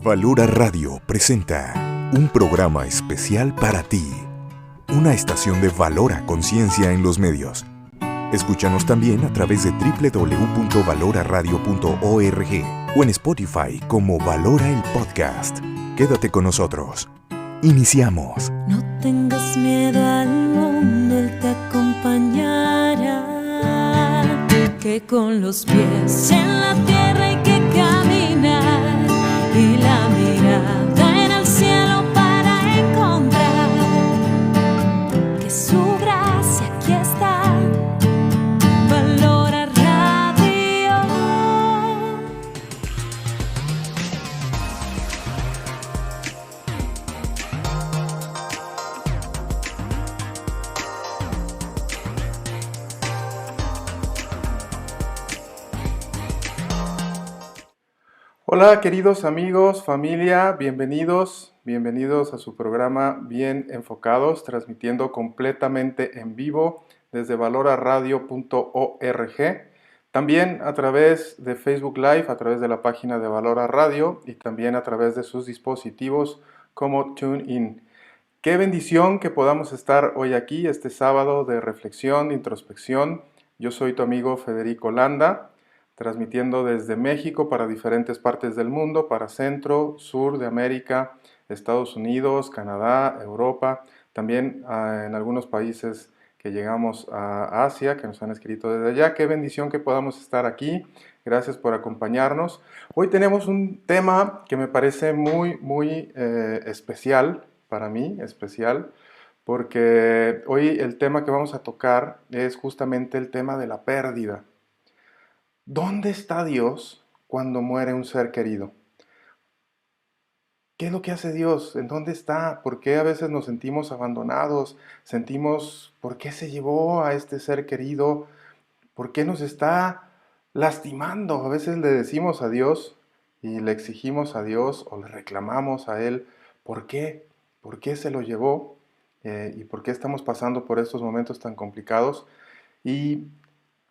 Valora Radio presenta un programa especial para ti, una estación de Valora Conciencia en los medios. Escúchanos también a través de www.valoraradio.org o en Spotify como Valora el Podcast. Quédate con nosotros. Iniciamos. No tengas miedo al mundo, Él te acompañará. Que con los pies en la tierra hay que caminar y la mirada en el cielo para encontrar que su gracia aquí está. Valora Radio. Hola queridos amigos, familia, bienvenidos a su programa Bien Enfocados, transmitiendo completamente en vivo desde valoraradio.org, también a través de Facebook Live, a través de la página de Valora Radio y también a través de sus dispositivos como TuneIn. Qué bendición que podamos estar hoy aquí, este sábado de reflexión, de introspección. Yo soy tu amigo Federico Landa, transmitiendo desde México para diferentes partes del mundo, para Centro, Sur de América, Estados Unidos, Canadá, Europa, también en algunos países que llegamos a Asia, que nos han escrito desde allá. Qué bendición que podamos estar aquí. Gracias por acompañarnos. Hoy tenemos un tema que me parece muy especial para mí, porque hoy el tema que vamos a tocar es justamente el tema de la pérdida. ¿Dónde está Dios cuando muere un ser querido? ¿Qué es lo que hace Dios? ¿En dónde está? ¿Por qué a veces nos sentimos abandonados? ¿Por qué se llevó a este ser querido? ¿Por qué nos está lastimando? A veces le decimos a Dios y le exigimos a Dios o le reclamamos a Él. ¿Por qué? ¿Por qué se lo llevó? ¿Y por qué estamos pasando por estos momentos tan complicados? Y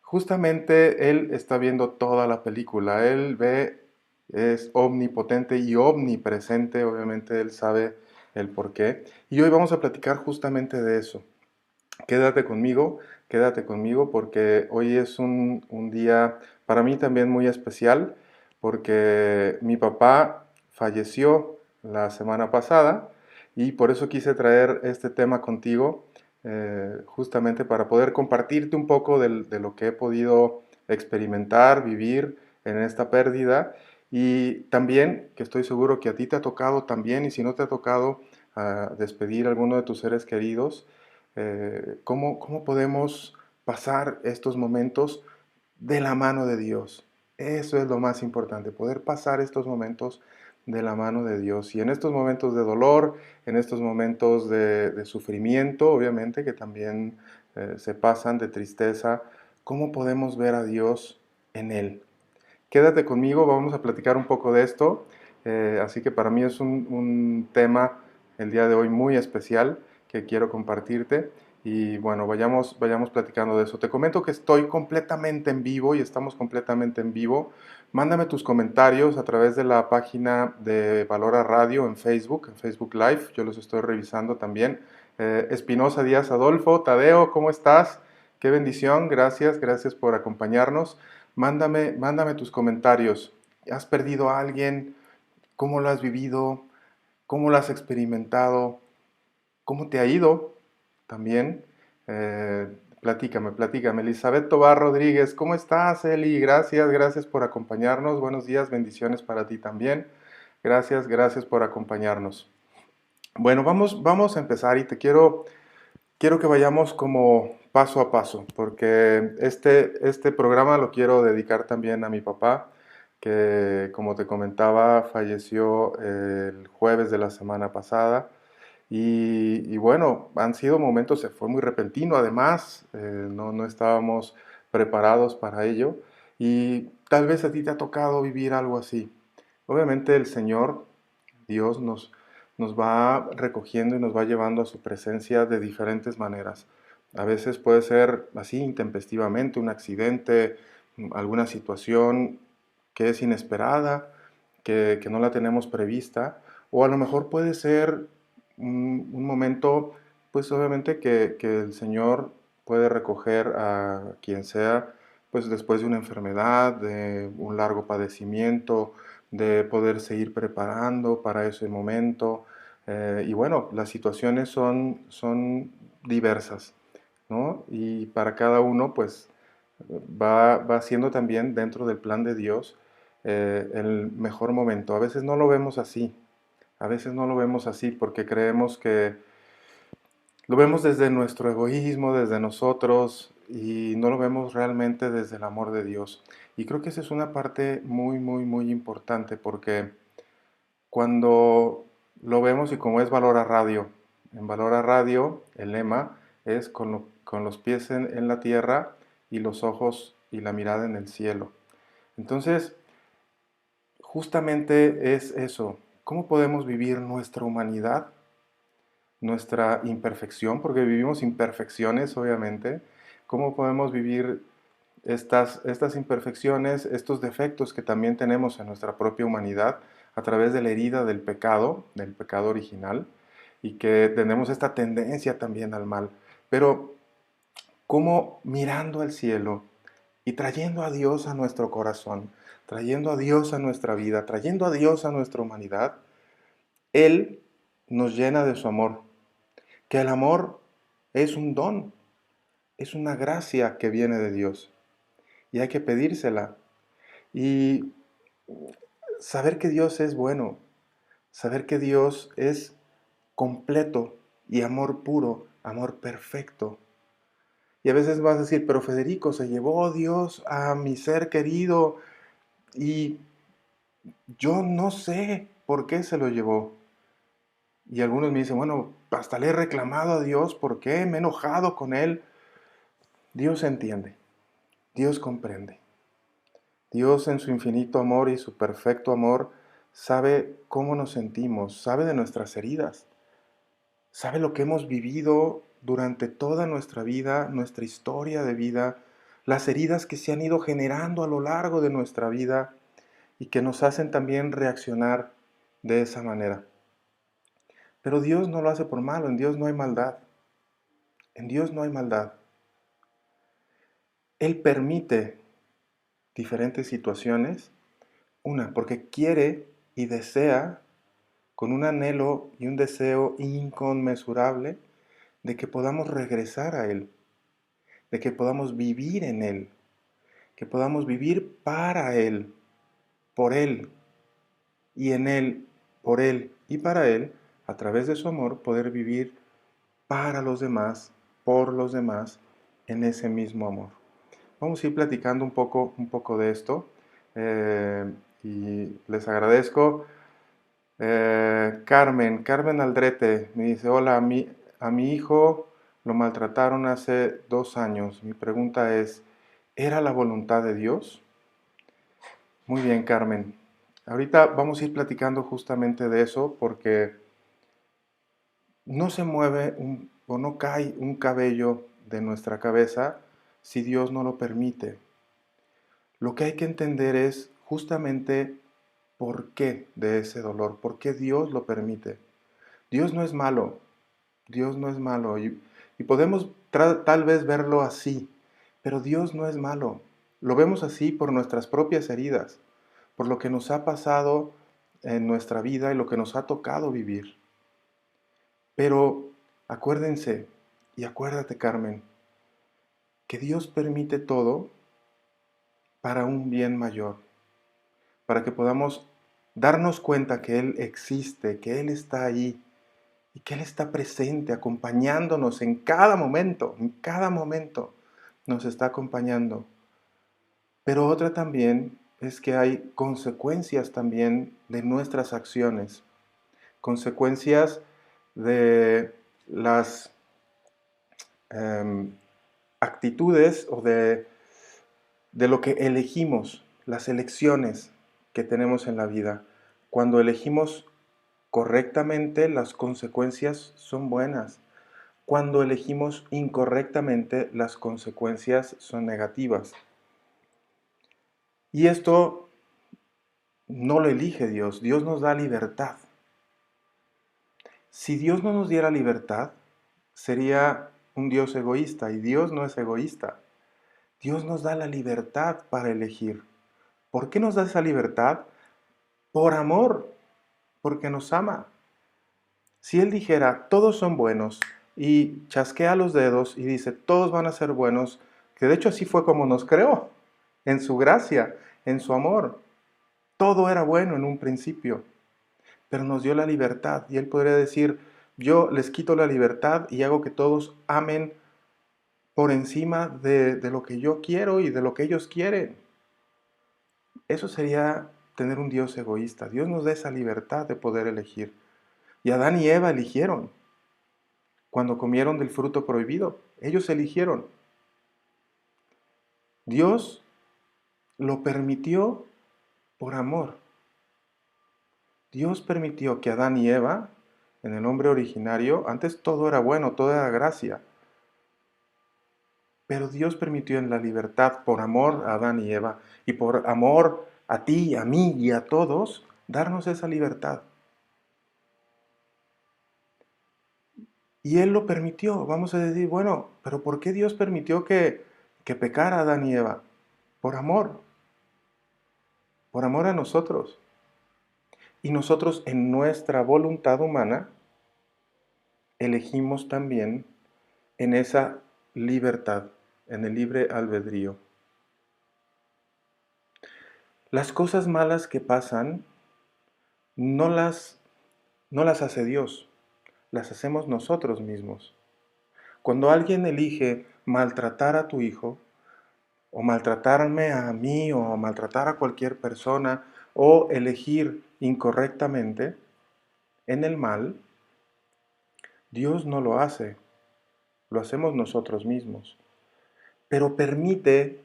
justamente Él está viendo toda la película, Él ve, es omnipotente y omnipresente, obviamente Él sabe el porqué. Y hoy vamos a platicar justamente de eso. Quédate conmigo porque hoy es un día para mí también muy especial, porque mi papá falleció la semana pasada y por eso quise traer este tema contigo, justamente para poder compartirte un poco de lo que he podido experimentar, vivir en esta pérdida, y también que estoy seguro que a ti te ha tocado también, y si no te ha tocado despedir a alguno de tus seres queridos, ¿cómo podemos pasar estos momentos de la mano de Dios? Eso es lo más importante, poder pasar estos momentos de la mano de Dios. Y en estos momentos de dolor, en estos momentos de sufrimiento, obviamente, que también se pasan, de tristeza, ¿cómo podemos ver a Dios en Él? Quédate conmigo, vamos a platicar un poco de esto. Así que para mí es un tema el día de hoy muy especial que quiero compartirte. Y bueno, vayamos platicando de eso. Te comento que estoy completamente en vivo y estamos completamente en vivo. Mándame tus comentarios a través de la página de Valora Radio en Facebook Live. Yo los estoy revisando también. Espinosa Díaz Adolfo, Tadeo, ¿cómo estás? Qué bendición, gracias por acompañarnos. Mándame tus comentarios. ¿Has perdido a alguien? ¿Cómo lo has vivido? ¿Cómo lo has experimentado? ¿Cómo te ha ido? También, platícame. Elizabeth Tobar Rodríguez, ¿cómo estás, Eli? Gracias por acompañarnos. Buenos días, bendiciones para ti también. Gracias por acompañarnos. Bueno, vamos a empezar y quiero que vayamos como paso a paso, porque este programa lo quiero dedicar también a mi papá, que como te comentaba, falleció el jueves de la semana pasada. Y bueno, han sido momentos, se fue muy repentino además, no estábamos preparados para ello, y tal vez a ti te ha tocado vivir algo así. Obviamente el Señor, Dios, nos va recogiendo y nos va llevando a su presencia de diferentes maneras. A veces puede ser así, intempestivamente, un accidente, alguna situación que es inesperada, que no la tenemos prevista, o a lo mejor puede ser un momento, pues obviamente que el Señor puede recoger a quien sea, pues después de una enfermedad, de un largo padecimiento, de poderse ir preparando para ese momento. Y bueno, las situaciones son diversas, ¿no? Y para cada uno, pues va siendo también dentro del plan de Dios el mejor momento. A veces no lo vemos así, a veces no lo vemos así porque creemos que lo vemos desde nuestro egoísmo, desde nosotros, y no lo vemos realmente desde el amor de Dios. Y creo que esa es una parte muy, muy, muy importante porque cuando lo vemos y como es Valora Radio, en Valora Radio el lema es con los pies en la tierra y los ojos y la mirada en el cielo. Entonces, justamente es eso. ¿Cómo podemos vivir nuestra humanidad, nuestra imperfección? Porque vivimos imperfecciones, obviamente. ¿Cómo podemos vivir estas imperfecciones, estos defectos que también tenemos en nuestra propia humanidad a través de la herida del pecado original, y que tenemos esta tendencia también al mal? Pero cómo mirando al cielo y trayendo a Dios a nuestro corazón, trayendo a Dios a nuestra vida, trayendo a Dios a nuestra humanidad, Él nos llena de su amor, que el amor es un don, es una gracia que viene de Dios y hay que pedírsela. Y saber que Dios es bueno, saber que Dios es completo y amor puro, amor perfecto. Y a veces vas a decir, pero Federico, se llevó Dios a mi ser querido y yo no sé por qué se lo llevó. Y algunos me dicen, bueno, hasta le he reclamado a Dios, ¿por qué? Me he enojado con Él. Dios entiende, Dios comprende. Dios en su infinito amor y su perfecto amor sabe cómo nos sentimos, sabe de nuestras heridas, sabe lo que hemos vivido durante toda nuestra vida, nuestra historia de vida, las heridas que se han ido generando a lo largo de nuestra vida y que nos hacen también reaccionar de esa manera. Pero Dios no lo hace por malo, en Dios no hay maldad, en Dios no hay maldad. Él permite diferentes situaciones, una, porque quiere y desea, con un anhelo y un deseo inconmensurable, de que podamos regresar a Él, de que podamos vivir en Él, que podamos vivir para Él, por Él, y en Él, por Él y para Él, a través de su amor, poder vivir para los demás, por los demás, en ese mismo amor. Vamos a ir platicando un poco de esto, y les agradezco. Carmen Aldrete me dice, hola, a mi hijo lo maltrataron hace 2 años. Mi pregunta es, ¿era la voluntad de Dios? Muy bien, Carmen. Ahorita vamos a ir platicando justamente de eso porque no se mueve o no cae un cabello de nuestra cabeza si Dios no lo permite. Lo que hay que entender es justamente por qué de ese dolor, por qué Dios lo permite. Dios no es malo, Dios no es malo y podemos tal vez verlo así, pero Dios no es malo. Lo vemos así por nuestras propias heridas, por lo que nos ha pasado en nuestra vida y lo que nos ha tocado vivir. Pero acuérdense y acuérdate, Carmen, que Dios permite todo para un bien mayor, para que podamos darnos cuenta que Él existe, que Él está ahí y que Él está presente, acompañándonos en cada momento nos está acompañando. Pero otra también es que hay consecuencias también de nuestras acciones, consecuencias de las actitudes o de lo que elegimos, las elecciones que tenemos en la vida. Cuando elegimos correctamente, las consecuencias son buenas. Cuando elegimos incorrectamente, las consecuencias son negativas. Y esto no lo elige Dios, Dios nos da libertad. Si Dios no nos diera libertad, sería un Dios egoísta, y Dios no es egoísta. Dios nos da la libertad para elegir. ¿Por qué nos da esa libertad? Por amor, porque nos ama. Si Él dijera, todos son buenos, y chasquea los dedos y dice, todos van a ser buenos, que de hecho así fue como nos creó, en su gracia, en su amor. Todo era bueno en un principio, pero nos dio la libertad, y Él podría decir, yo les quito la libertad y hago que todos amen por encima de lo que yo quiero y de lo que ellos quieren. Eso sería tener un Dios egoísta. Dios nos da esa libertad de poder elegir. Y Adán y Eva eligieron. Cuando comieron del fruto prohibido, ellos eligieron. Dios lo permitió por amor. Dios permitió que Adán y Eva, en el hombre originario, antes todo era bueno, todo era gracia. Pero Dios permitió en la libertad, por amor a Adán y Eva, y por amor a ti, a mí y a todos, darnos esa libertad. Y Él lo permitió. Vamos a decir, bueno, pero ¿por qué Dios permitió que pecara Adán y Eva? Por amor a nosotros. Y nosotros en nuestra voluntad humana elegimos también en esa libertad, en el libre albedrío. Las cosas malas que pasan no las hace Dios, las hacemos nosotros mismos. Cuando alguien elige maltratar a tu hijo, o maltratarme a mí, o maltratar a cualquier persona, o elegir incorrectamente en el mal, Dios no lo hace, lo hacemos nosotros mismos. Pero permite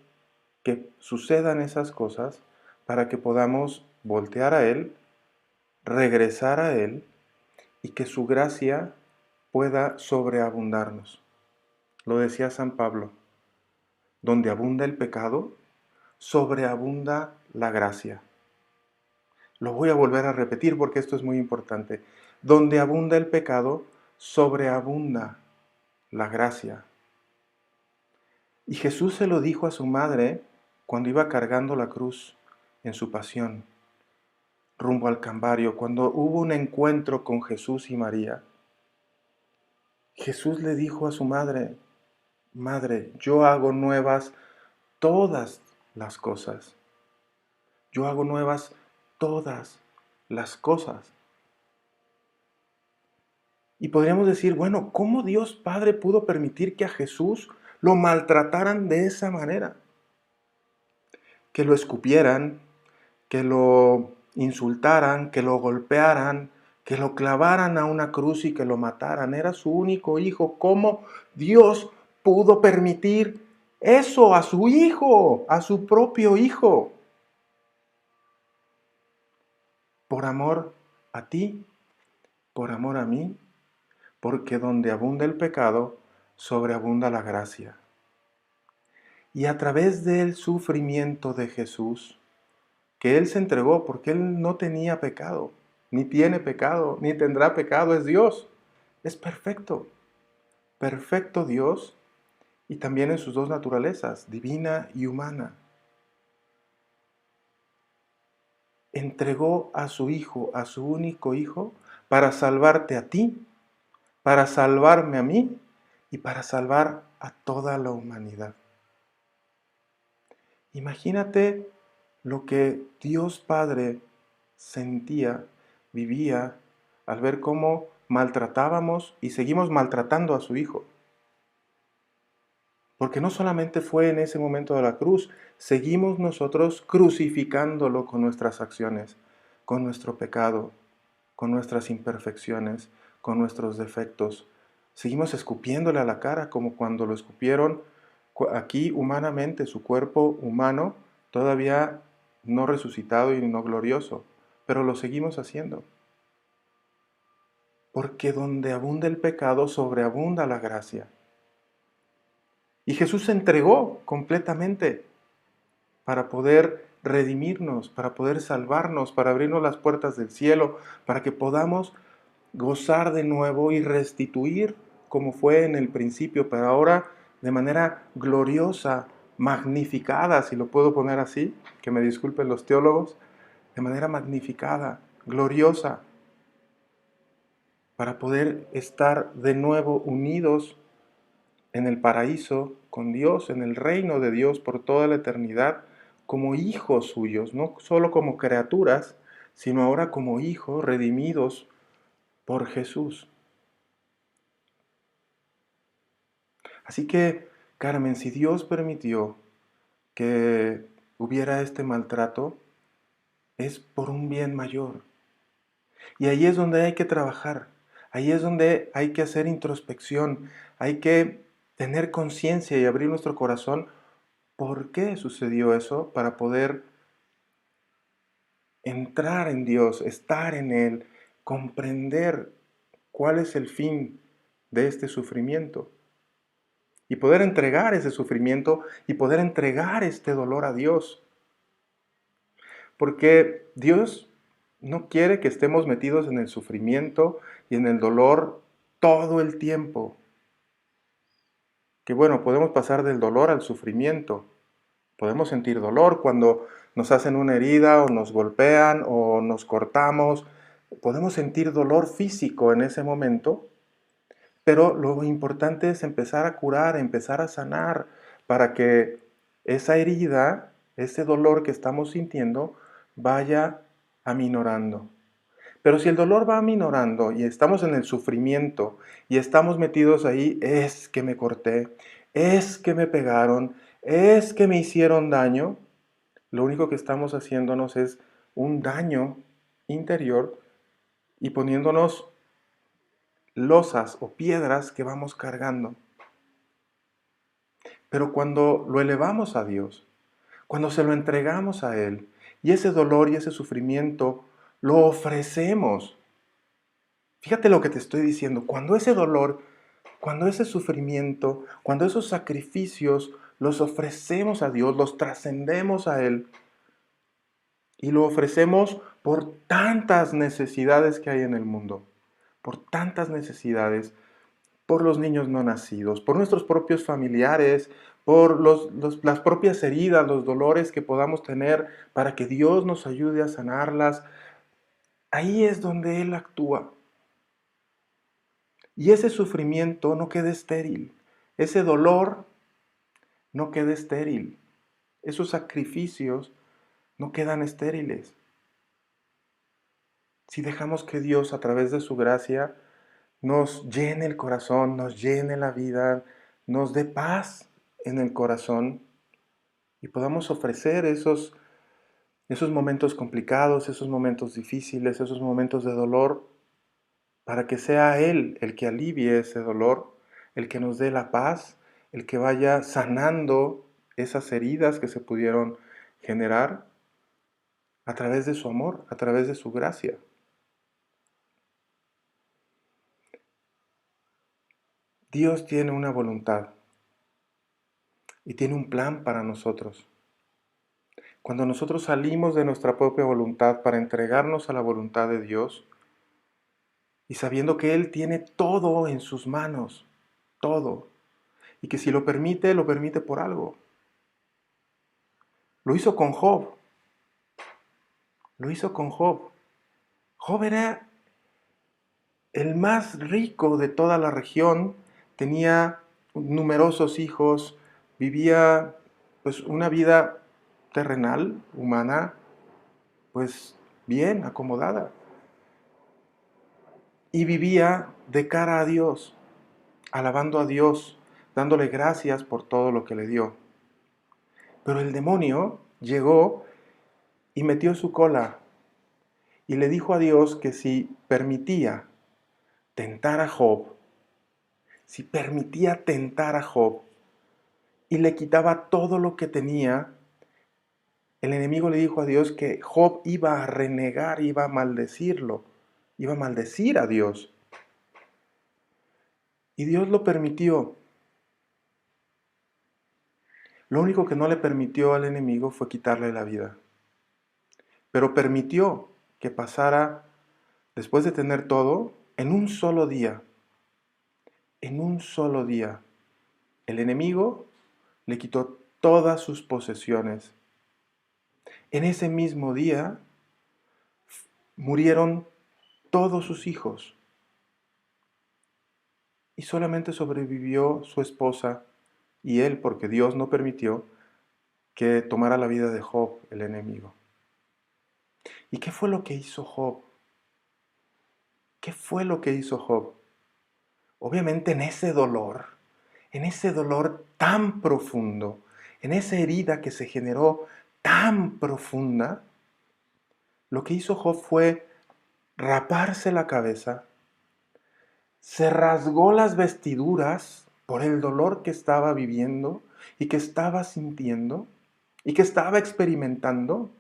que sucedan esas cosas para que podamos voltear a Él, regresar a Él, y que su gracia pueda sobreabundarnos. Lo decía San Pablo, donde abunda el pecado, sobreabunda la gracia. Lo voy a volver a repetir porque esto es muy importante. Donde abunda el pecado, sobreabunda la gracia. Y Jesús se lo dijo a su madre cuando iba cargando la cruz en su pasión, rumbo al Calvario, cuando hubo un encuentro con Jesús y María. Jesús le dijo a su madre, Madre, yo hago nuevas todas las cosas. Yo hago nuevas todas las cosas. Y podríamos decir, bueno, ¿cómo Dios Padre pudo permitir que a Jesús lo maltrataran de esa manera? Que lo escupieran, que lo insultaran, que lo golpearan, que lo clavaran a una cruz y que lo mataran. Era su único hijo. ¿Cómo Dios pudo permitir eso a su hijo, a su propio hijo? Por amor a ti, por amor a mí, porque donde abunda el pecado, sobreabunda la gracia. Y a través del sufrimiento de Jesús, que Él se entregó porque Él no tenía pecado, ni tiene pecado, ni tendrá pecado, es Dios, es perfecto, perfecto Dios, y también en sus dos naturalezas, divina y humana. Entregó a su Hijo, a su único Hijo, para salvarte a ti, para salvarme a mí y para salvar a toda la humanidad. Imagínate lo que Dios Padre sentía, vivía, al ver cómo maltratábamos y seguimos maltratando a su Hijo. Porque no solamente fue en ese momento de la cruz, seguimos nosotros crucificándolo con nuestras acciones, con nuestro pecado, con nuestras imperfecciones, con nuestros defectos. Seguimos escupiéndole a la cara como cuando lo escupieron aquí humanamente, su cuerpo humano, todavía no resucitado y no glorioso, pero lo seguimos haciendo. Porque donde abunda el pecado, sobreabunda la gracia. Y Jesús se entregó completamente para poder redimirnos, para poder salvarnos, para abrirnos las puertas del cielo, para que podamos gozar de nuevo y restituir como fue en el principio, pero ahora de manera gloriosa, magnificada, si lo puedo poner así, que me disculpen los teólogos, de manera magnificada, gloriosa, para poder estar de nuevo unidos en el paraíso con Dios, en el reino de Dios por toda la eternidad, como hijos suyos, no solo como criaturas, sino ahora como hijos redimidos por Jesús. Así que, Carmen, si Dios permitió que hubiera este maltrato, es por un bien mayor. Y ahí es donde hay que trabajar, ahí es donde hay que hacer introspección, hay que tener conciencia y abrir nuestro corazón. ¿Por qué sucedió eso? Para poder entrar en Dios, estar en Él, comprender cuál es el fin de este sufrimiento. Y poder entregar ese sufrimiento y poder entregar este dolor a Dios. Porque Dios no quiere que estemos metidos en el sufrimiento y en el dolor todo el tiempo. Que bueno, podemos pasar del dolor al sufrimiento. Podemos sentir dolor cuando nos hacen una herida o nos golpean o nos cortamos. Podemos sentir dolor físico en ese momento, pero lo importante es empezar a curar, empezar a sanar para que esa herida, ese dolor que estamos sintiendo, vaya aminorando. Pero si el dolor va aminorando y estamos en el sufrimiento y estamos metidos ahí, es que me corté, es que me pegaron, es que me hicieron daño, lo único que estamos haciéndonos es un daño interior y poniéndonos losas o piedras que vamos cargando. Pero cuando lo elevamos a Dios, cuando se lo entregamos a Él, y ese dolor y ese sufrimiento lo ofrecemos. Fíjate lo que te estoy diciendo. Cuando ese dolor, cuando ese sufrimiento, cuando esos sacrificios los ofrecemos a Dios, los trascendemos a Él, y lo ofrecemos por tantas necesidades que hay en el mundo, por tantas necesidades, por los niños no nacidos, por nuestros propios familiares, por las propias heridas, los dolores que podamos tener, para que Dios nos ayude a sanarlas. Ahí es donde Él actúa. Y ese sufrimiento no queda estéril, ese dolor no queda estéril, esos sacrificios no quedan estériles. Si dejamos que Dios a través de su gracia nos llene el corazón, nos llene la vida, nos dé paz en el corazón y podamos ofrecer esos momentos complicados, esos momentos difíciles, esos momentos de dolor, para que sea Él el que alivie ese dolor, el que nos dé la paz, el que vaya sanando esas heridas que se pudieron generar a través de su amor, a través de su gracia. Dios tiene una voluntad y tiene un plan para nosotros. Cuando nosotros salimos de nuestra propia voluntad para entregarnos a la voluntad de Dios, y sabiendo que Él tiene todo en sus manos, todo, y que si lo permite por algo. Lo hizo con Job. Lo hizo con Job. Job era el más rico de toda la región, tenía numerosos hijos, vivía pues una vida terrenal, humana, pues bien, acomodada. Y vivía de cara a Dios, alabando a Dios, dándole gracias por todo lo que le dio. Pero el demonio llegó y metió su cola y le dijo a Dios que si permitía tentar a Job, si permitía tentar a Job y le quitaba todo lo que tenía, el enemigo le dijo a Dios que Job iba a renegar, iba a maldecirlo, iba a maldecir a Dios. Y Dios lo permitió. Lo único que no le permitió al enemigo fue quitarle la vida. pero permitió que pasara, después de tener todo, en un solo día. En un solo día. El enemigo le quitó todas sus posesiones. En ese mismo día murieron todos sus hijos y solamente sobrevivió su esposa y él, porque Dios no permitió que tomara la vida de Job, el enemigo. ¿Y qué fue lo que hizo Job? ¿Qué fue lo que hizo Job? Obviamente en ese dolor tan profundo, en esa herida que se generó tan profunda, lo que hizo Job fue raparse la cabeza, se rasgó las vestiduras por el dolor que estaba viviendo y que estaba sintiendo y que estaba experimentando,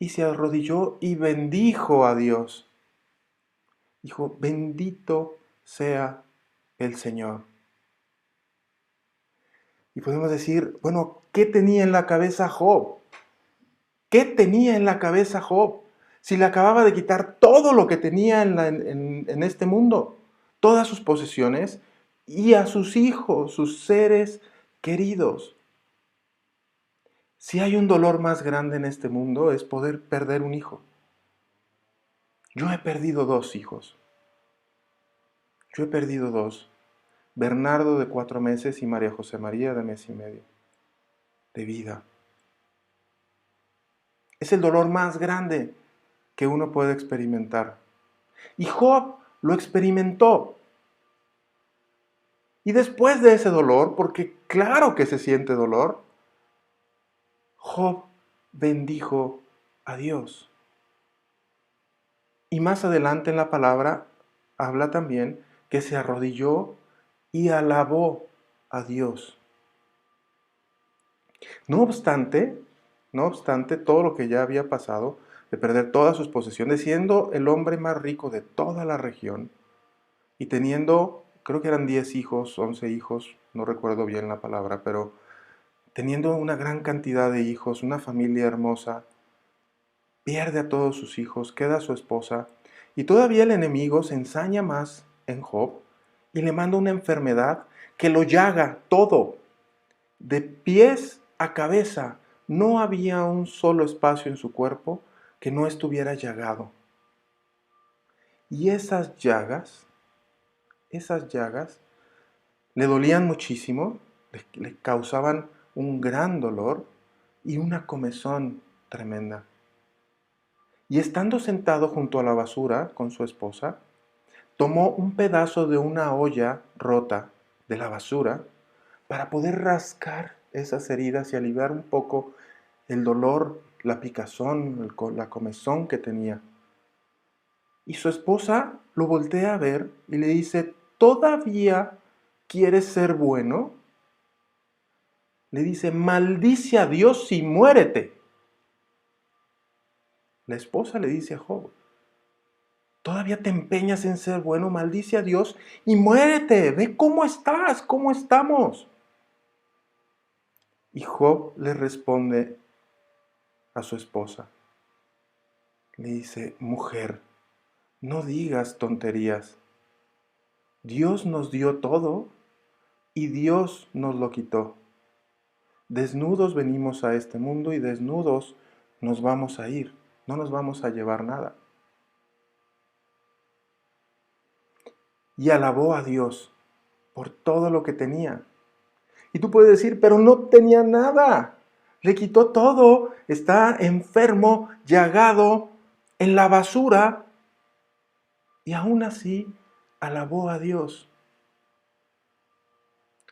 y se arrodilló y bendijo a Dios. Dijo, bendito sea el Señor. Y podemos decir, bueno, ¿qué tenía en la cabeza Job? ¿Qué tenía en la cabeza Job? Si le acababa de quitar todo lo que tenía en este mundo, todas sus posesiones y a sus hijos, sus seres queridos. Si hay un dolor más grande en este mundo es poder perder un hijo. Yo he perdido 2 hijos. Yo he perdido 2. Bernardo de 4 meses y María José María de mes y medio de vida. Es el dolor más grande que uno puede experimentar. Y Job lo experimentó. Y después de ese dolor, porque claro que se siente dolor, Job bendijo a Dios. Y más adelante en la palabra habla también que se arrodilló y alabó a Dios. No obstante todo lo que ya había pasado, de perder todas sus posesiones, siendo el hombre más rico de toda la región y teniendo, creo que eran 10 hijos, 11 hijos, no recuerdo bien la palabra, pero teniendo una gran cantidad de hijos, una familia hermosa, pierde a todos sus hijos, queda su esposa, y todavía el enemigo se ensaña más en Job y le manda una enfermedad que lo llaga todo, de pies a cabeza. No había un solo espacio en su cuerpo que no estuviera llagado. Y esas llagas le dolían muchísimo, le causaban un gran dolor y una comezón tremenda. Y estando sentado junto a la basura con su esposa, tomó un pedazo de una olla rota de la basura para poder rascar esas heridas y aliviar un poco el dolor, la picazón, la comezón que tenía. Y su esposa lo voltea a ver y le dice, ¿todavía quieres ser bueno? Le dice, maldice a Dios y muérete. La esposa le dice a Job, ¿todavía te empeñas en ser bueno? Maldice a Dios y muérete. Ve cómo estás, cómo estamos. Y Job le responde a su esposa. Le dice, mujer, no digas tonterías. Dios nos dio todo y Dios nos lo quitó. Desnudos venimos a este mundo y desnudos nos vamos a ir. No nos vamos a llevar nada. Y alabó a Dios por todo lo que tenía. Y tú puedes decir, pero no tenía nada. Le quitó todo. Está enfermo, llagado, en la basura. Y aún así alabó a Dios.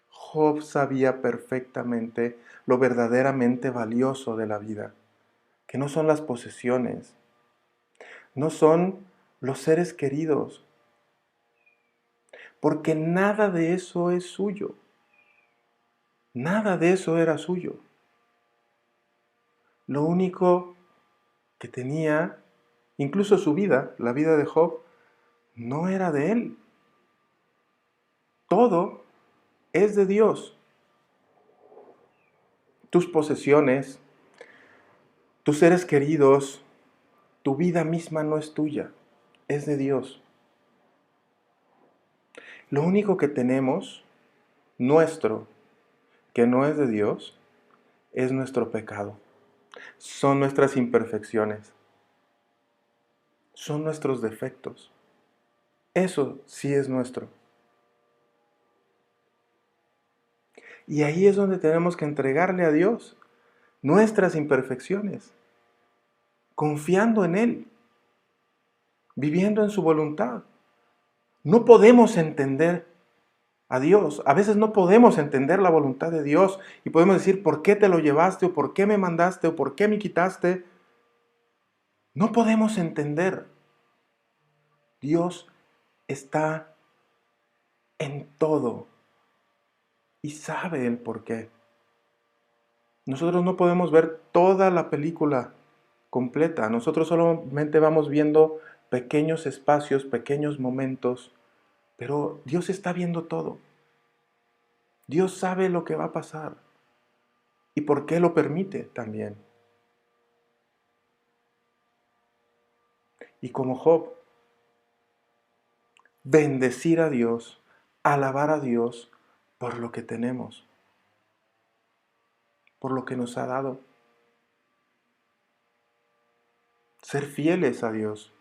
Job sabía perfectamente lo verdaderamente valioso de la vida, que no son las posesiones, no son los seres queridos, porque nada de eso es suyo. Nada de eso era suyo. Lo único que tenía, incluso su vida, la vida de Job, no era de él. Todo es de Dios. Tus posesiones, tus seres queridos, tu vida misma no es tuya, es de Dios. Lo único que tenemos, nuestro, que no es de Dios, es nuestro pecado. Son nuestras imperfecciones. Son nuestros defectos. Eso sí es nuestro. Y ahí es donde tenemos que entregarle a Dios nuestras imperfecciones, confiando en Él, viviendo en su voluntad. No podemos entender a Dios. A veces no podemos entender la voluntad de Dios y podemos decir, ¿por qué te lo llevaste? ¿O por qué me mandaste? ¿O por qué me quitaste? No podemos entender. Dios está en todo y sabe el por qué. Nosotros no podemos ver toda la película completa. Nosotros solamente vamos viendo pequeños espacios, pequeños momentos, pero Dios está viendo todo. Dios sabe lo que va a pasar y por qué lo permite también. Y como Job, bendecir a Dios, alabar a Dios por lo que tenemos, por lo que nos ha dado. Ser fieles a Dios.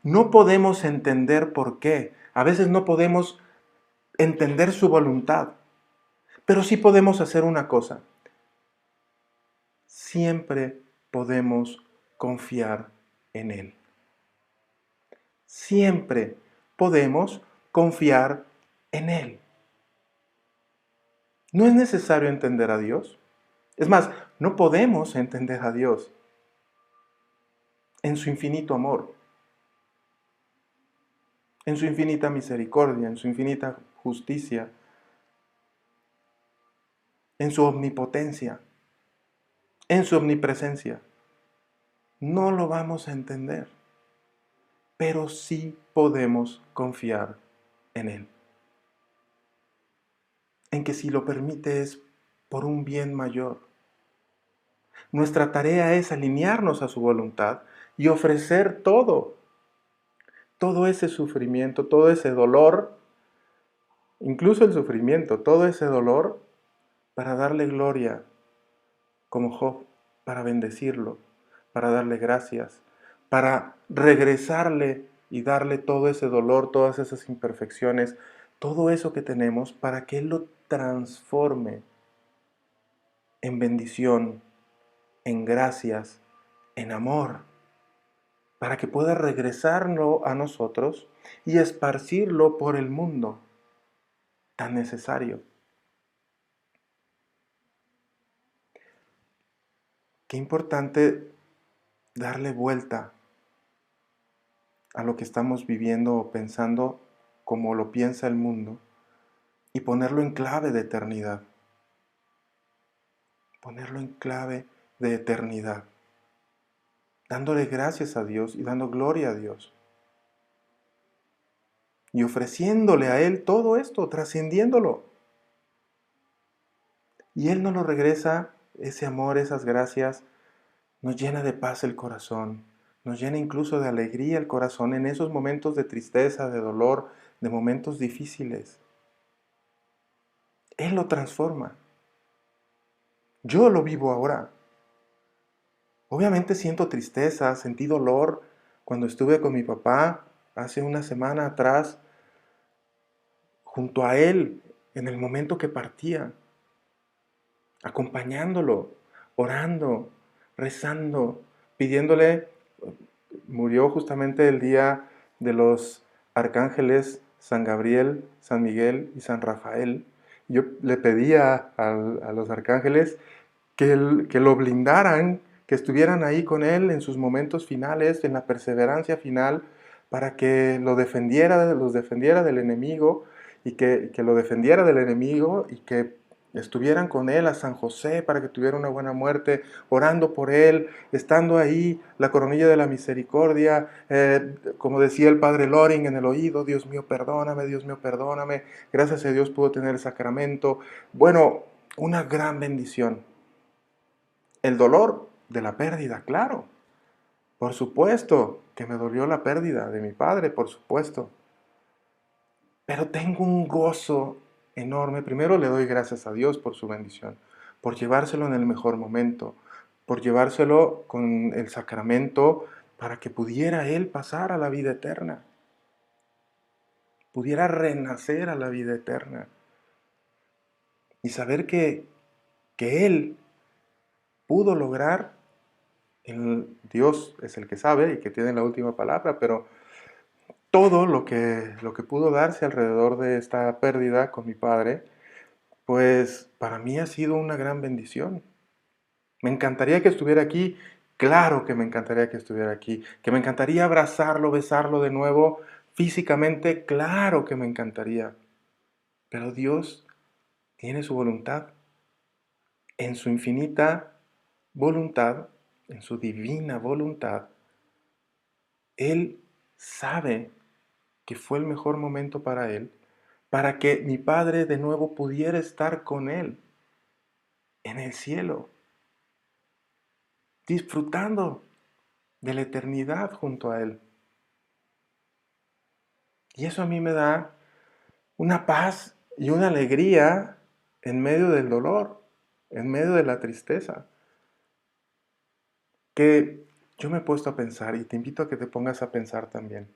No podemos entender por qué. A veces no podemos entender su voluntad. Pero sí podemos hacer una cosa. Siempre podemos confiar en Él. Siempre podemos confiar en Él. No es necesario entender a Dios. Es más, no podemos entender a Dios en su infinito amor, en su infinita misericordia, en su infinita justicia, en su omnipotencia, en su omnipresencia. No lo vamos a entender, pero sí podemos confiar en Él. En que si lo permite es por un bien mayor. Nuestra tarea es alinearnos a su voluntad y ofrecer todo ese sufrimiento, todo ese dolor, incluso el sufrimiento, todo ese dolor, para darle gloria, como Job, para bendecirlo, para darle gracias, para regresarle y darle todo ese dolor, todas esas imperfecciones, todo eso que tenemos, para que Él lo transforme en bendición, en gracias, en amor, para que pueda regresarlo a nosotros y esparcirlo por el mundo tan necesario. Qué importante darle vuelta a lo que estamos viviendo o pensando como lo piensa el mundo y ponerlo en clave de eternidad. Ponerlo en clave de eternidad. Dándole gracias a Dios y dando gloria a Dios. Y ofreciéndole a Él todo esto, trascendiéndolo. Y Él nos lo regresa, ese amor, esas gracias, nos llena de paz el corazón, nos llena incluso de alegría el corazón en esos momentos de tristeza, de dolor, de momentos difíciles. Él lo transforma. Yo lo vivo ahora. Obviamente siento tristeza, sentí dolor cuando estuve con mi papá hace una semana atrás, junto a él, en el momento que partía, acompañándolo, orando, rezando, pidiéndole. Murió justamente el día de los arcángeles San Gabriel, San Miguel y San Rafael. Yo le pedía a los arcángeles que lo blindaran, que estuvieran ahí con él en sus momentos finales, en la perseverancia final, para que los defendiera del enemigo y que lo defendiera del enemigo y que estuvieran con él, a San José, para que tuviera una buena muerte, orando por él, estando ahí, la coronilla de la misericordia, como decía el padre Loring en el oído, Dios mío, perdóname, gracias a Dios pudo tener el sacramento. Bueno, una gran bendición. El dolor de la pérdida, claro. Por supuesto que me dolió la pérdida de mi padre, por supuesto. Pero tengo un gozo enorme. Primero le doy gracias a Dios por su bendición, por llevárselo en el mejor momento, por llevárselo con el sacramento para que pudiera él pasar a la vida eterna, pudiera renacer a la vida eterna y saber que él pudo lograr, Dios es el que sabe y que tiene la última palabra, pero todo lo que pudo darse alrededor de esta pérdida con mi padre, pues para mí ha sido una gran bendición. Me encantaría que estuviera aquí, claro que me encantaría que estuviera aquí, que me encantaría abrazarlo, besarlo de nuevo, físicamente, claro que me encantaría. Pero Dios tiene su voluntad. En su infinita voluntad, en su divina voluntad, Él sabe que fue el mejor momento para Él, para que mi Padre de nuevo pudiera estar con Él en el cielo, disfrutando de la eternidad junto a Él. Y eso a mí me da una paz y una alegría en medio del dolor, en medio de la tristeza, que yo me he puesto a pensar y te invito a que te pongas a pensar también.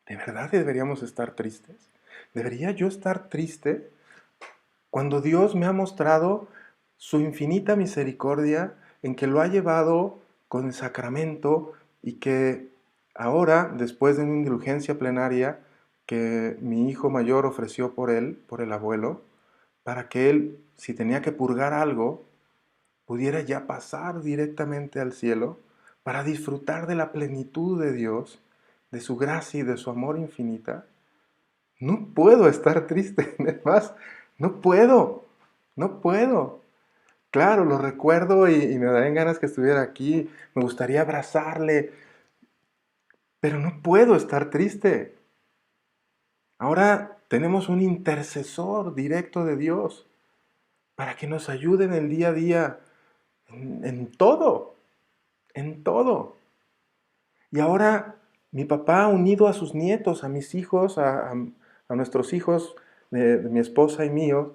¿De verdad deberíamos estar tristes? ¿Debería yo estar triste cuando Dios me ha mostrado su infinita misericordia en que lo ha llevado con el sacramento y que ahora, después de una indulgencia plenaria que mi hijo mayor ofreció por él, por el abuelo, para que él, si tenía que purgar algo, pudiera ya pasar directamente al cielo para disfrutar de la plenitud de Dios, de su gracia y de su amor infinita? No puedo estar triste, es más, no puedo, no puedo. Claro, lo recuerdo y me darían ganas que estuviera aquí, me gustaría abrazarle, pero no puedo estar triste. Ahora tenemos un intercesor directo de Dios para que nos ayude en el día a día, en todo, en todo. Y ahora mi papá ha unido a sus nietos, a mis hijos, a nuestros hijos, de mi esposa y míos,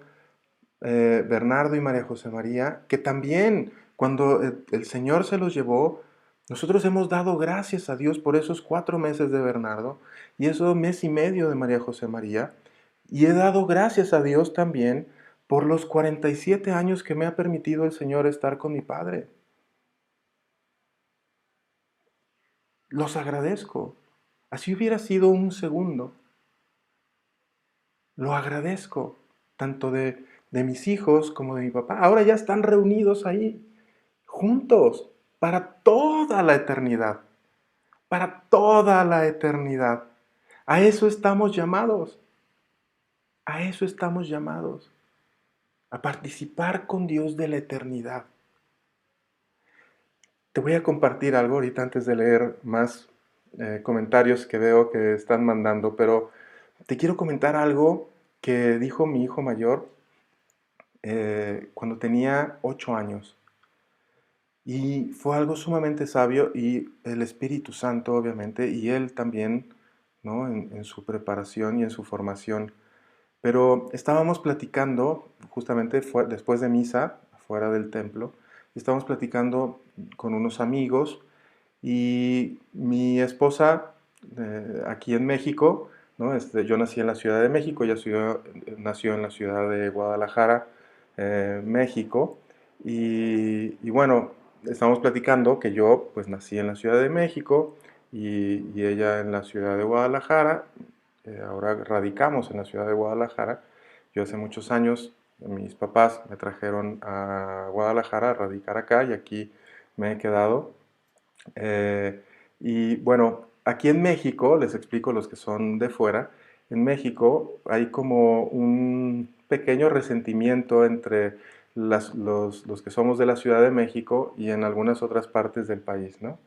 Bernardo y María José María, que también cuando el Señor se los llevó, nosotros hemos dado gracias a Dios por esos 4 meses de Bernardo y esos mes y medio de María José María, y he dado gracias a Dios también por los 47 años que me ha permitido el Señor estar con mi Padre. Los agradezco. Así hubiera sido un segundo. Lo agradezco, tanto de mis hijos como de mi papá. Ahora ya están reunidos ahí, juntos, para toda la eternidad. Para toda la eternidad. A eso estamos llamados. A eso estamos llamados. A participar con Dios de la eternidad. Te voy a compartir algo ahorita antes de leer más comentarios que veo que están mandando, pero te quiero comentar algo que dijo mi hijo mayor cuando tenía 8 años. Y fue algo sumamente sabio y el Espíritu Santo, obviamente, y él también, ¿no? En su preparación y en su formación. Pero estábamos platicando, justamente después de misa, afuera del templo, estábamos platicando con unos amigos y mi esposa, aquí en México, ¿no? Yo nací en la Ciudad de México, ella nació en la ciudad de Guadalajara, México, y bueno, estamos platicando que yo pues nací en la Ciudad de México y ella en la ciudad de Guadalajara. Ahora radicamos en la ciudad de Guadalajara. Yo hace muchos años, mis papás me trajeron a Guadalajara a radicar acá y aquí me he quedado. Y bueno, aquí en México, les explico a los que son de fuera, en México hay como un pequeño resentimiento entre los que somos de la Ciudad de México y en algunas otras partes del país, ¿no?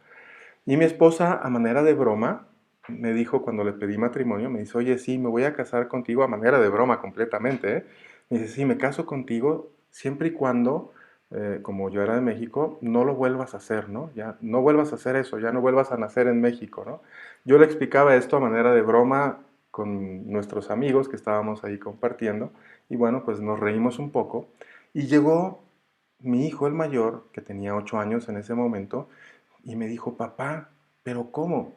Y mi esposa, a manera de broma, me dijo cuando le pedí matrimonio, me dice, oye, sí, me voy a casar contigo a manera de broma completamente, ¿eh? Me dice, sí, me caso contigo siempre y cuando como yo era de México, no lo vuelvas a hacer, ¿no? Ya no vuelvas a hacer eso, ya no vuelvas a nacer en México, ¿no? Yo le explicaba esto a manera de broma con nuestros amigos que estábamos ahí compartiendo, y bueno, pues nos reímos un poco, y llegó mi hijo el mayor, que tenía 8 años en ese momento, y me dijo, papá, ¿pero cómo?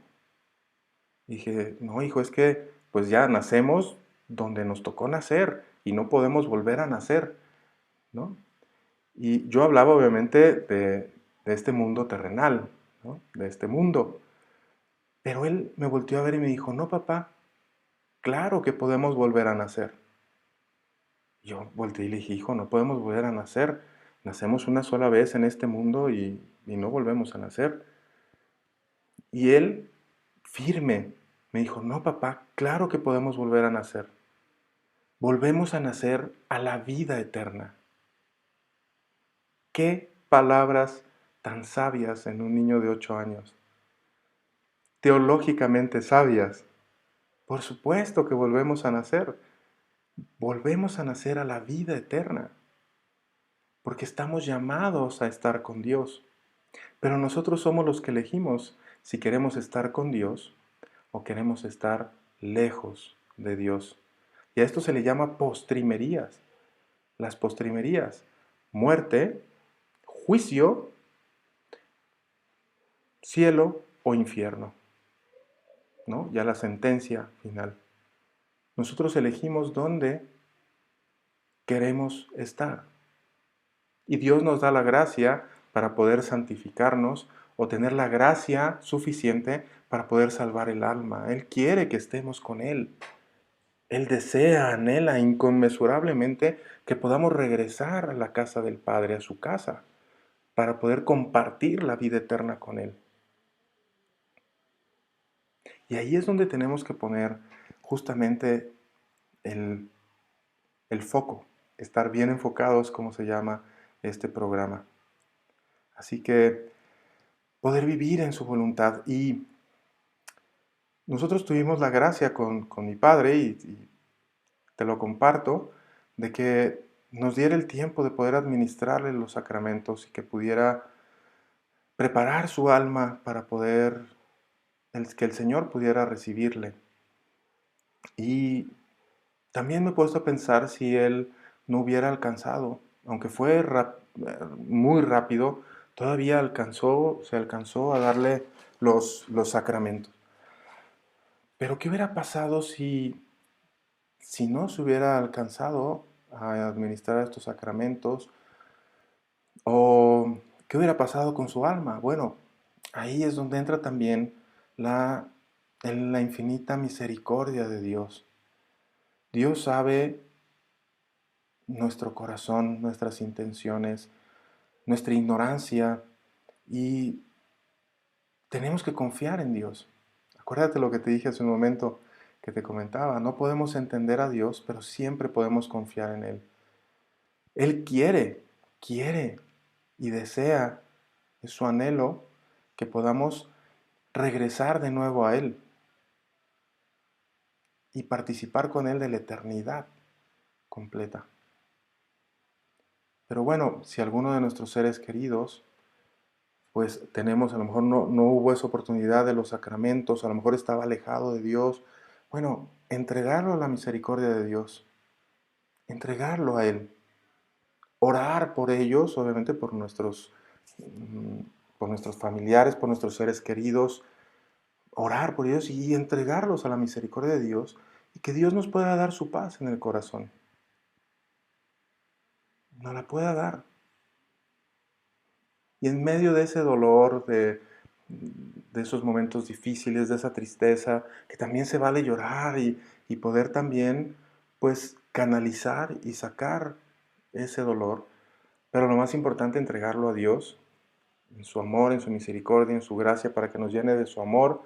Dije, no, hijo, es que pues ya nacemos donde nos tocó nacer y no podemos volver a nacer, ¿no? Y yo hablaba obviamente de este mundo terrenal, ¿no? De este mundo. Pero él me volteó a ver y me dijo, no, papá, claro que podemos volver a nacer. Yo volteé y le dije, hijo, no podemos volver a nacer. Nacemos una sola vez en este mundo y no volvemos a nacer. Y él, firme, me dijo, no, papá, claro que podemos volver a nacer. Volvemos a nacer a la vida eterna. ¿Qué palabras tan sabias en un niño de 8 años? Teológicamente sabias. Por supuesto que volvemos a nacer. Volvemos a nacer a la vida eterna. Porque estamos llamados a estar con Dios. Pero nosotros somos los que elegimos si queremos estar con Dios o queremos estar lejos de Dios. Y a esto se le llama postrimerías. Las postrimerías. Muerte, juicio, cielo o infierno, ¿no? Ya la sentencia final. Nosotros elegimos dónde queremos estar. Y Dios nos da la gracia para poder santificarnos o tener la gracia suficiente para poder salvar el alma. Él quiere que estemos con Él. Él desea, anhela inconmensurablemente que podamos regresar a la casa del Padre, a su casa, para poder compartir la vida eterna con Él. Y ahí es donde tenemos que poner justamente el, el foco, estar bien enfocados, como se llama este programa. Así que poder vivir en su voluntad. Y nosotros tuvimos la gracia con mi padre, y te lo comparto, de que nos diera el tiempo de poder administrarle los sacramentos y que pudiera preparar su alma para poder, que el Señor pudiera recibirle. Y también me he puesto a pensar si él no hubiera alcanzado, aunque fue muy rápido, todavía se alcanzó a darle los sacramentos. Pero ¿qué hubiera pasado si no se hubiera alcanzado a administrar estos sacramentos? ¿O qué hubiera pasado con su alma? Bueno, ahí es donde entra también la infinita misericordia de Dios. Dios sabe nuestro corazón, nuestras intenciones, nuestra ignorancia, y tenemos que confiar en Dios. Acuérdate lo que te dije hace un momento que te comentaba, no podemos entender a Dios, pero siempre podemos confiar en Él. Él quiere y desea, es su anhelo, que podamos regresar de nuevo a Él y participar con Él de la eternidad completa. Pero bueno, si alguno de nuestros seres queridos, pues tenemos, a lo mejor no hubo esa oportunidad de los sacramentos, a lo mejor estaba alejado de Dios, bueno, entregarlo a la misericordia de Dios, entregarlo a Él, orar por ellos, obviamente por nuestros familiares, por nuestros seres queridos, orar por ellos y entregarlos a la misericordia de Dios, y que Dios nos pueda dar su paz en el corazón, nos la pueda dar. Y en medio de ese dolor, de esos momentos difíciles, de esa tristeza, que también se vale llorar y poder también, pues, canalizar y sacar ese dolor. Pero lo más importante, entregarlo a Dios, en su amor, en su misericordia, en su gracia, para que nos llene de su amor,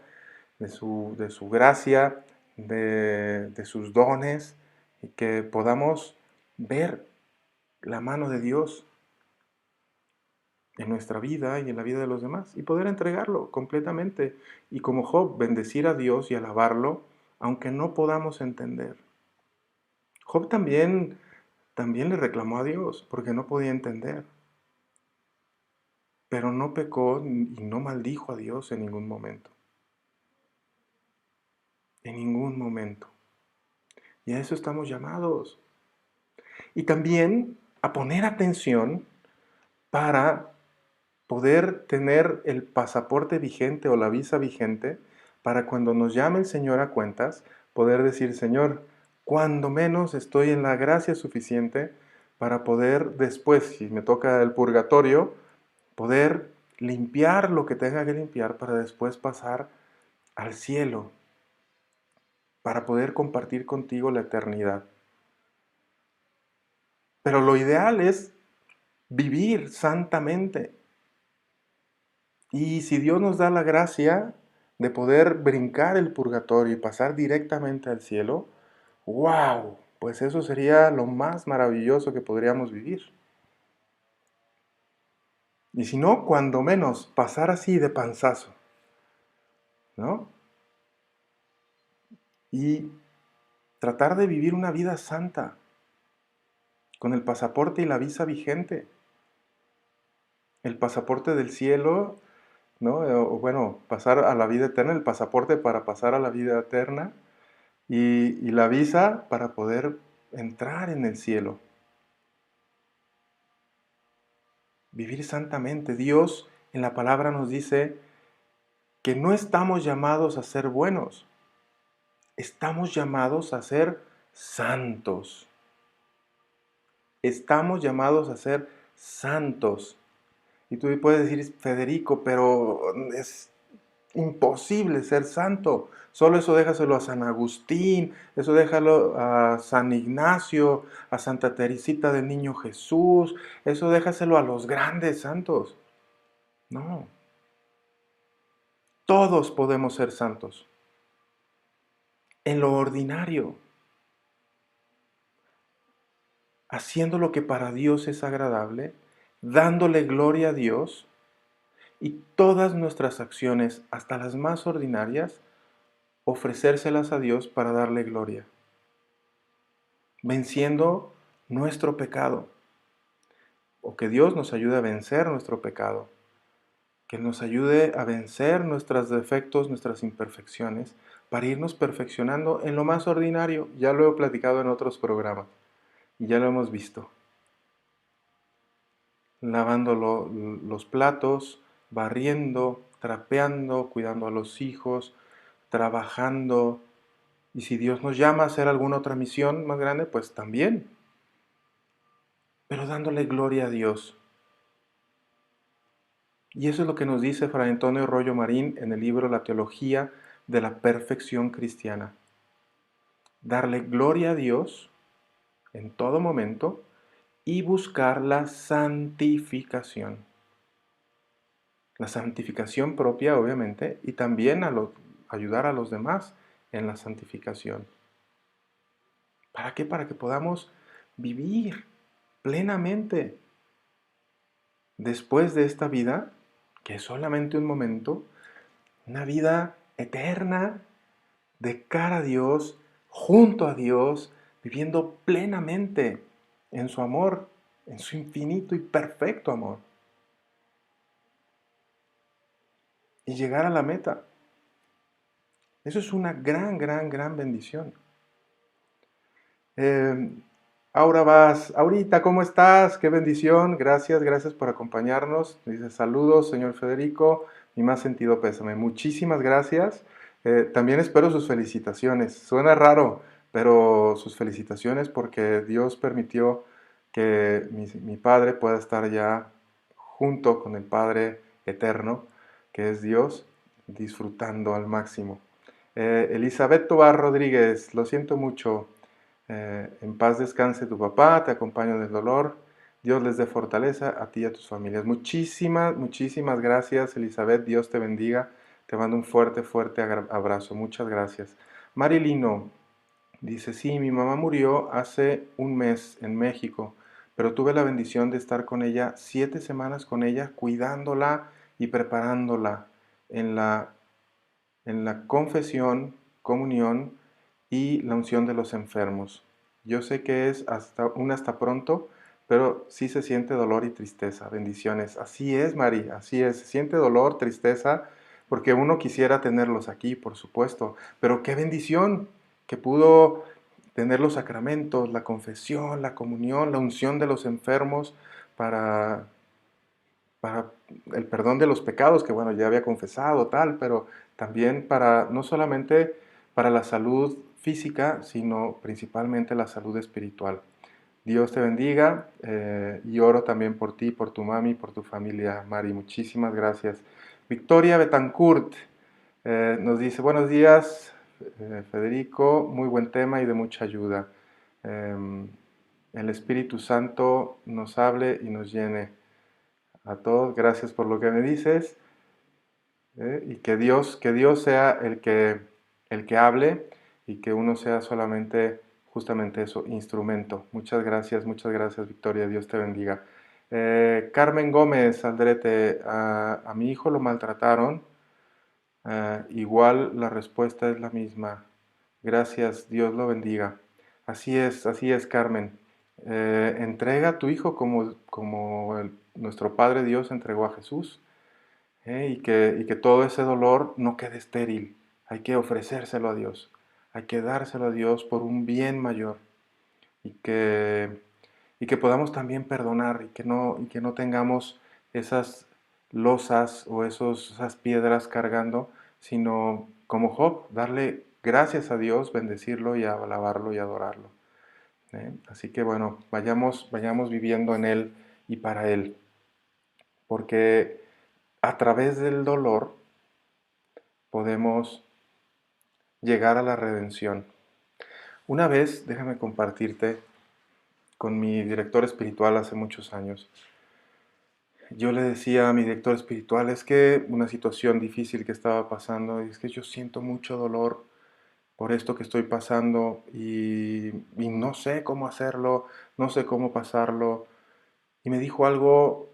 de su gracia, de sus dones, y que podamos ver la mano de Dios en nuestra vida y en la vida de los demás, y poder entregarlo completamente, y como Job, bendecir a Dios y alabarlo, aunque no podamos entender. Job también le reclamó a Dios porque no podía entender. pero no pecó y no maldijo a Dios en ningún momento. En ningún momento. Y a eso estamos llamados. Y también a poner atención para poder tener el pasaporte vigente o la visa vigente para cuando nos llame el Señor a cuentas, poder decir, Señor, cuando menos estoy en la gracia suficiente para poder después, si me toca el purgatorio, poder limpiar lo que tenga que limpiar para después pasar al cielo, para poder compartir contigo la eternidad. Pero lo ideal es vivir santamente. Y si Dios nos da la gracia de poder brincar el purgatorio y pasar directamente al cielo, ¡wow! Pues eso sería lo más maravilloso que podríamos vivir. Y si no, cuando menos, pasar así de panzazo, ¿no? Y tratar de vivir una vida santa, con el pasaporte y la visa vigente. El pasaporte del cielo, ¿no? O bueno, pasar a la vida eterna, el pasaporte para pasar a la vida eterna y la visa para poder entrar en el cielo. Vivir santamente. Dios en la palabra nos dice que no estamos llamados a ser buenos, estamos llamados a ser santos. Estamos llamados a ser santos. Y tú puedes decir, Federico, pero es imposible ser santo. Solo eso déjaselo a San Agustín, eso déjalo a San Ignacio, a Santa Teresita del Niño Jesús, eso déjaselo a los grandes santos. No, todos podemos ser santos. En lo ordinario, haciendo lo que para Dios es agradable, dándole gloria a Dios y todas nuestras acciones, hasta las más ordinarias, ofrecérselas a Dios para darle gloria, venciendo nuestro pecado, o que Dios nos ayude a vencer nuestro pecado, que nos ayude a vencer nuestros defectos, nuestras imperfecciones, para irnos perfeccionando en lo más ordinario. Ya lo he platicado en otros programas y ya lo hemos visto. Lavando los platos, barriendo, trapeando, cuidando a los hijos, trabajando. Y si Dios nos llama a hacer alguna otra misión más grande, pues también. Pero dándole gloria a Dios. Y eso es lo que nos dice Fray Antonio Rollo Marín en el libro La Teología de la Perfección Cristiana. Darle gloria a Dios en todo momento y buscar la santificación. La santificación propia, obviamente, y también ayudar a los demás en la santificación. ¿Para qué? Para que podamos vivir plenamente después de esta vida, que es solamente un momento, una vida eterna de cara a Dios, junto a Dios, viviendo plenamente en su amor, en su infinito y perfecto amor. Y llegar a la meta. Eso es una gran, gran, gran bendición. Aurita, ¿cómo estás? Qué bendición. Gracias, gracias por acompañarnos. Dice saludos, señor Federico. Mi más sentido pésame. Muchísimas gracias. También espero sus felicitaciones. Suena raro, pero sus felicitaciones porque Dios permitió que mi padre pueda estar ya junto con el Padre eterno, que es Dios, disfrutando al máximo. Elizabeth Tobar Rodríguez, lo siento mucho. En paz descanse tu papá, te acompaño en el dolor. Dios les dé fortaleza a ti y a tus familias. Muchísimas, muchísimas gracias, Elizabeth. Dios te bendiga. Te mando un fuerte, fuerte abrazo. Muchas gracias. Marilino dice, sí, mi mamá murió hace un mes en México, pero tuve la bendición de estar con ella 7 semanas con ella, cuidándola y preparándola en la confesión, comunión y la unción de los enfermos. Yo sé que es hasta pronto, pero sí se siente dolor y tristeza. Bendiciones. Así es, Mari, así es. Se siente dolor, tristeza, porque uno quisiera tenerlos aquí, por supuesto. Pero qué bendición que pudo tener los sacramentos, la confesión, la comunión, la unción de los enfermos para, para el perdón de los pecados, que bueno, ya había confesado, tal, pero también para, no solamente para la salud física, sino principalmente la salud espiritual. Dios te bendiga y oro también por ti, por tu mami, por tu familia, Mari. Muchísimas gracias. Victoria Betancourt nos dice, buenos días, Federico, muy buen tema y de mucha ayuda. El Espíritu Santo nos hable y nos llene a todos. Gracias por lo que me dices. Y que Dios sea el que hable y que uno sea solamente justamente eso, instrumento. Muchas gracias, Victoria. Dios te bendiga. Carmen Gómez Aldrete, a mi hijo lo maltrataron. Igual la respuesta es la misma. Gracias, Dios lo bendiga. Así es, Carmen. Entrega a tu hijo como nuestro Padre Dios entregó a Jesús. Y que todo ese dolor no quede estéril. Hay que ofrecérselo a Dios. Hay que dárselo a Dios por un bien mayor. Y que podamos también perdonar y que no tengamos esas losas o esas piedras cargando, sino como Job, darle gracias a Dios, bendecirlo y alabarlo y adorarlo. Así que bueno, vayamos viviendo en Él y para Él. Porque a través del dolor podemos llegar a la redención. Una vez, déjame compartirte, con mi director espiritual hace muchos años, yo le decía a mi director espiritual, es que una situación difícil que estaba pasando, es que yo siento mucho dolor por esto que estoy pasando y no sé cómo hacerlo, no sé cómo pasarlo. Y me dijo algo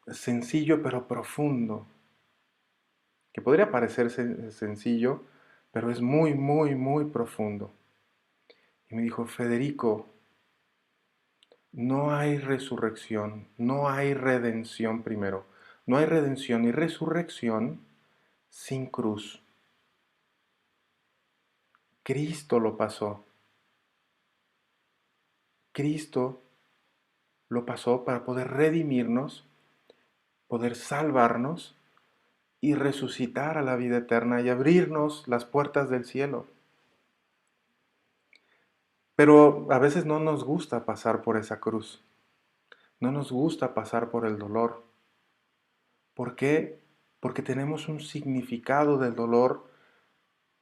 sencillo pero profundo, que podría parecer sencillo, pero es muy, muy, muy profundo. Y me dijo, Federico, no hay resurrección, no hay redención primero. No hay redención y resurrección sin cruz. Cristo lo pasó. Cristo lo pasó para poder redimirnos, poder salvarnos y resucitar a la vida eterna y abrirnos las puertas del cielo. Pero a veces no nos gusta pasar por esa cruz. No nos gusta pasar por el dolor. ¿Por qué? Porque tenemos un significado del dolor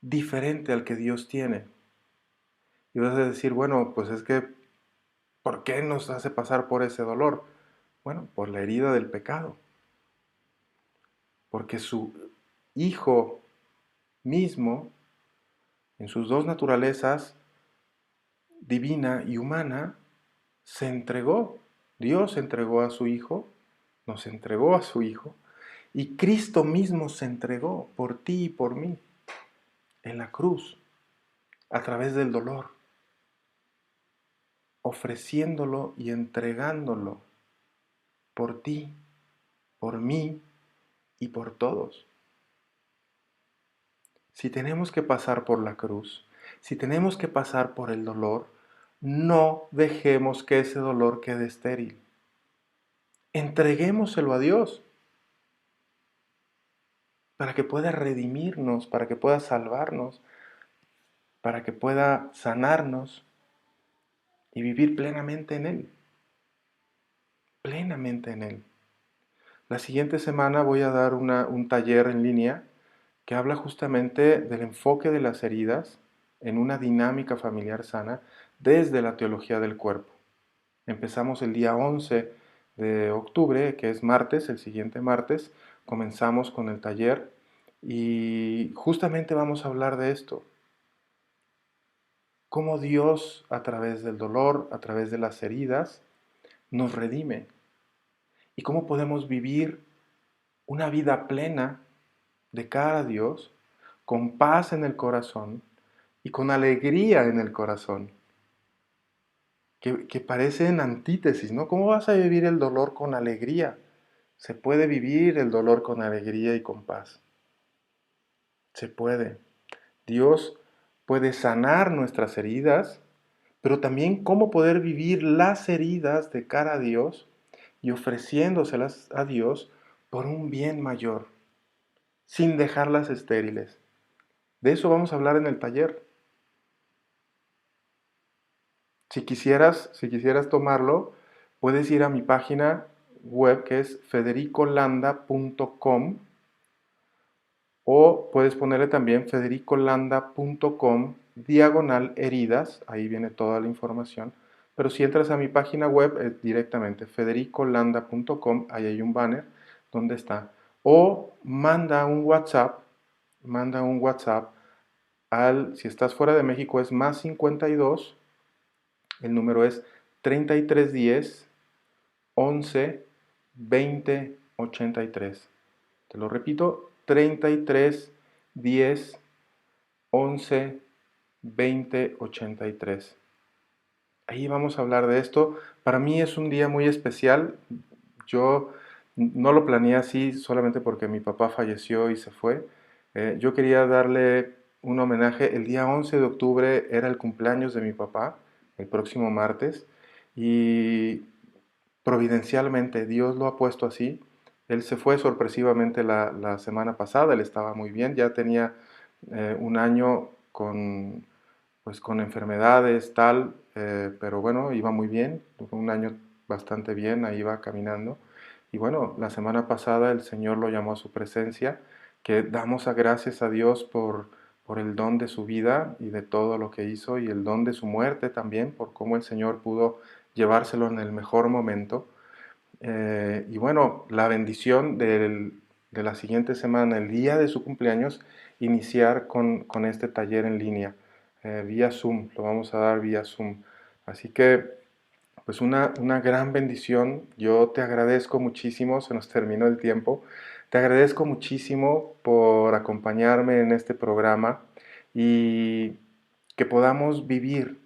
diferente al que Dios tiene. Y vas a decir, bueno, pues es que, ¿por qué nos hace pasar por ese dolor? Bueno, por la herida del pecado. Porque su Hijo mismo, en sus dos naturalezas, divina y humana, se entregó. Dios entregó a su Hijo, nos entregó a su Hijo, y Cristo mismo se entregó por ti y por mí en la cruz, a través del dolor, ofreciéndolo y entregándolo por ti, por mí y por todos. Si tenemos que pasar por la cruz, si tenemos que pasar por el dolor, no dejemos que ese dolor quede estéril. Entreguémoselo a Dios para que pueda redimirnos, para que pueda salvarnos, para que pueda sanarnos y vivir plenamente en Él. Plenamente en Él. La siguiente semana voy a dar un taller en línea que habla justamente del enfoque de las heridas en una dinámica familiar sana desde la teología del cuerpo. Empezamos el día 11 de octubre, que es martes, el siguiente martes, comenzamos con el taller y justamente vamos a hablar de esto. Cómo Dios, a través del dolor, a través de las heridas, nos redime. Y cómo podemos vivir una vida plena de cara a Dios, con paz en el corazón y con alegría en el corazón. que parecen antítesis, ¿no? ¿Cómo vas a vivir el dolor con alegría? Se puede vivir el dolor con alegría y con paz. Se puede. Dios puede sanar nuestras heridas, pero también cómo poder vivir las heridas de cara a Dios y ofreciéndoselas a Dios por un bien mayor, sin dejarlas estériles. De eso vamos a hablar en el taller. Si quisieras tomarlo, puedes ir a mi página web que es federicolanda.com o puedes ponerle también federicolanda.com/heridas, ahí viene toda la información. Pero si entras a mi página web directamente, federicolanda.com, ahí hay un banner donde está. O manda un WhatsApp si estás fuera de México es +52, el número es 3310 11 20 83. Te lo repito, 33 10 11 20 83. Ahí vamos a hablar de esto. Para mí es un día muy especial. Yo no lo planeé así solamente porque mi papá falleció y se fue. Yo quería darle un homenaje. El día 11 de octubre era el cumpleaños de mi papá, el próximo martes, y providencialmente Dios lo ha puesto así. Él se fue sorpresivamente la semana pasada, él estaba muy bien, ya tenía un año con enfermedades, tal, pero bueno, iba muy bien, un año bastante bien, ahí iba caminando. Y bueno, la semana pasada el Señor lo llamó a su presencia, que damos gracias a Dios por el don de su vida y de todo lo que hizo, y el don de su muerte también, por cómo el Señor pudo llevárselo en el mejor momento. Y bueno, la bendición de la siguiente semana, el día de su cumpleaños, iniciar con este taller en línea, vía Zoom, lo vamos a dar vía Zoom. Así que, pues una gran bendición. Yo te agradezco muchísimo, se nos terminó el tiempo. Te agradezco muchísimo por acompañarme en este programa y que podamos vivir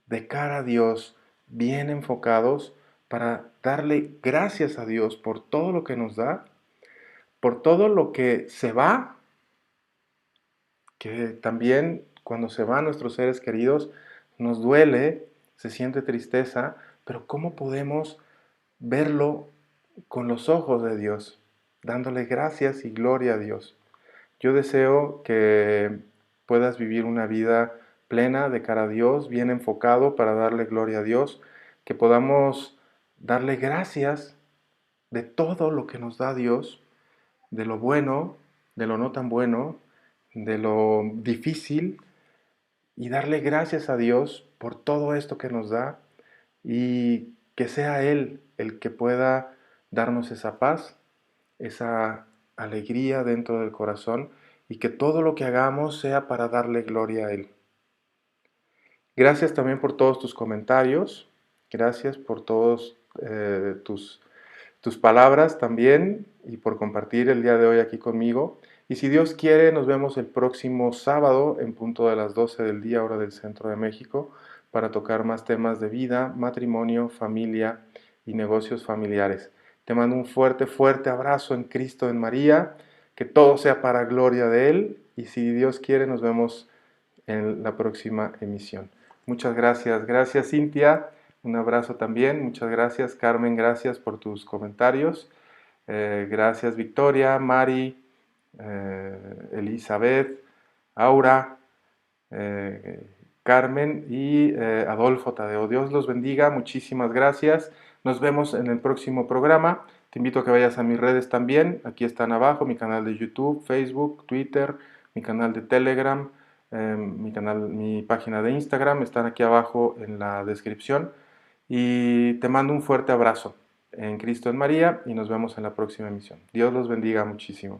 de cara a Dios, bien enfocados para darle gracias a Dios por todo lo que nos da, por todo lo que se va, que también cuando se van nuestros seres queridos nos duele, se siente tristeza, pero ¿cómo podemos verlo con los ojos de Dios, dándole gracias y gloria a Dios? Yo deseo que puedas vivir una vida plena de cara a Dios, bien enfocado para darle gloria a Dios, que podamos darle gracias de todo lo que nos da Dios, de lo bueno, de lo no tan bueno, de lo difícil, y darle gracias a Dios por todo esto que nos da y que sea Él el que pueda darnos esa paz, esa alegría dentro del corazón, y que todo lo que hagamos sea para darle gloria a Él. Gracias también por todos tus comentarios, gracias por todos tus palabras también y por compartir el día de hoy aquí conmigo. Y si Dios quiere, nos vemos el próximo sábado en punto de las 12 del día, hora del centro de México, para tocar más temas de vida, matrimonio, familia y negocios familiares. Te mando un fuerte, fuerte abrazo en Cristo, en María, que todo sea para gloria de Él, y si Dios quiere, nos vemos en la próxima emisión. Muchas gracias. Gracias, Cintia. Un abrazo también. Muchas gracias, Carmen. Gracias por tus comentarios. Gracias, Victoria, Mari, Elizabeth, Aura, Carmen y Adolfo Tadeo. Dios los bendiga. Muchísimas gracias. Nos vemos en el próximo programa. Te invito a que vayas a mis redes también. Aquí están abajo mi canal de YouTube, Facebook, Twitter, mi canal de Telegram, mi página de Instagram. Están aquí abajo en la descripción. Y te mando un fuerte abrazo en Cristo, en María, y nos vemos en la próxima emisión. Dios los bendiga muchísimo.